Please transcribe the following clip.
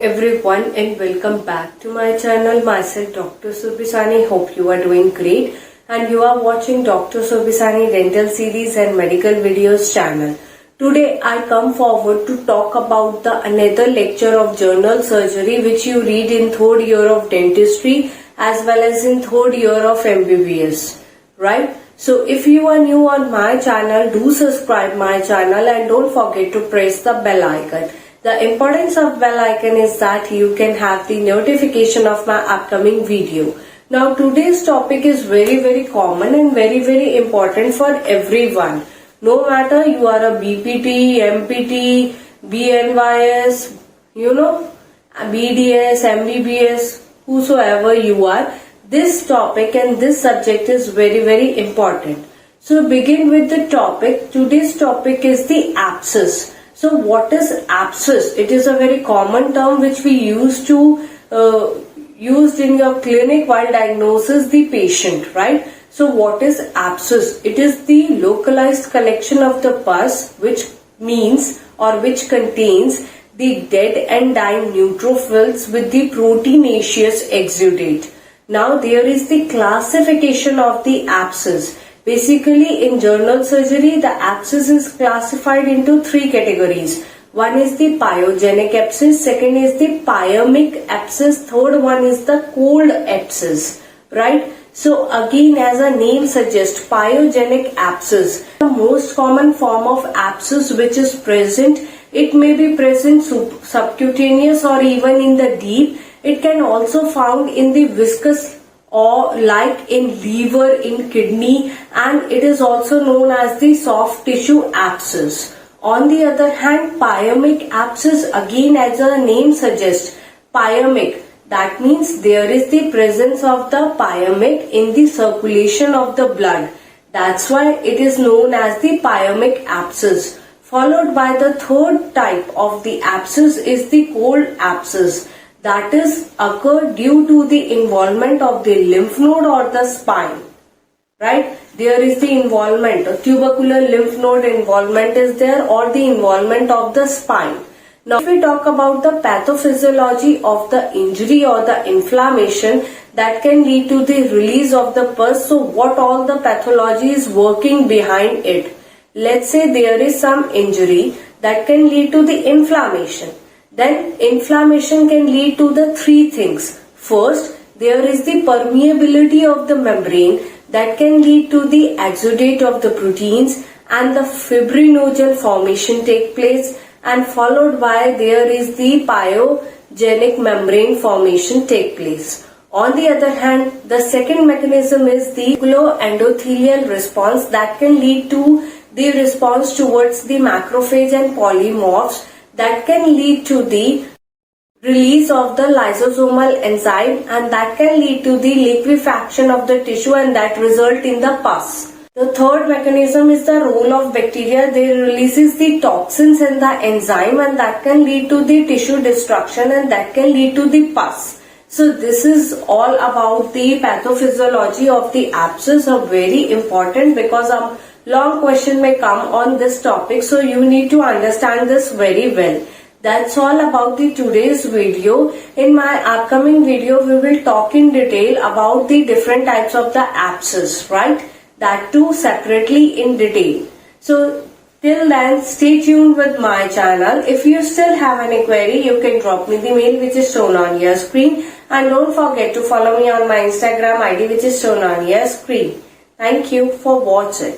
Everyone and welcome back to my channel. Myself Dr. Surbhi Sahni. Hope you are doing great and you are watching Dr. Surbhi Sahni Dental Series and Medical Videos channel. Today I come forward to talk about the another lecture of general surgery which you read in third year of dentistry as well as in third year of MBBS. Right? So if you are new on my channel, do subscribe my channel and don't forget to press the bell icon. The importance of bell icon is that you can have the notification of my upcoming video. Now today's topic is very common and very important for everyone. No matter you are a BPT, MPT, BNYS, BDS, MBBS, whosoever you are, this topic and this subject is very important. So begin with the topic. Today's topic is the abscess. So what is abscess? It is a very common term which we used in your clinic while diagnosis the patient, right? So what is abscess? It is the localized collection of the pus which means or which contains the dead and dying neutrophils with the proteinaceous exudate. Now there is the classification of the abscess. Basically, in general surgery, the abscess is classified into three categories. One is the pyogenic abscess, second is the pyemic abscess, third one is the cold abscess, right? So again, as a name suggests, pyogenic abscess, the most common form of abscess which is present. It may be present subcutaneous or even in the deep. It can also found in the viscous or like in liver, in kidney, and it is also known as the soft tissue abscess. On the other hand, pyemic abscess, again as the name suggests, pyemic, that means there is the presence of the pyemic in the circulation of the blood. That's why it is known as the pyemic abscess. Followed by the third type of the abscess is the cold abscess. That is occur due to the involvement of the lymph node or the spine, right? There is the involvement, a tubercular lymph node involvement is there or the involvement of the spine. Now if we talk about the pathophysiology of the injury or the inflammation that can lead to the release of the pus, so what all the pathology is working behind it. Let's say there is some injury that can lead to the inflammation. Then inflammation can lead to the three things. First, there is the permeability of the membrane that can lead to the exudate of the proteins and the fibrinogen formation take place, and followed by there is the pyogenic membrane formation take place. On the other hand, the second mechanism is the endothelial response that can lead to the response towards the macrophage and polymorphs that can lead to the release of the lysosomal enzyme, and that can lead to the liquefaction of the tissue and that result in the pus. The third mechanism is the role of bacteria. They releases the toxins and the enzyme, and that can lead to the tissue destruction and that can lead to the pus. So this is all about the pathophysiology of the abscess, very important because long question may come on this topic, so you need to understand this very well. That's all about the today's video. In my upcoming video, we will talk in detail about the different types of the abscess, right? That too separately in detail. So till then, stay tuned with my channel. If you still have any query, you can drop me the mail which is shown on your screen, and don't forget to follow me on my Instagram ID which is shown on your screen. Thank you for watching.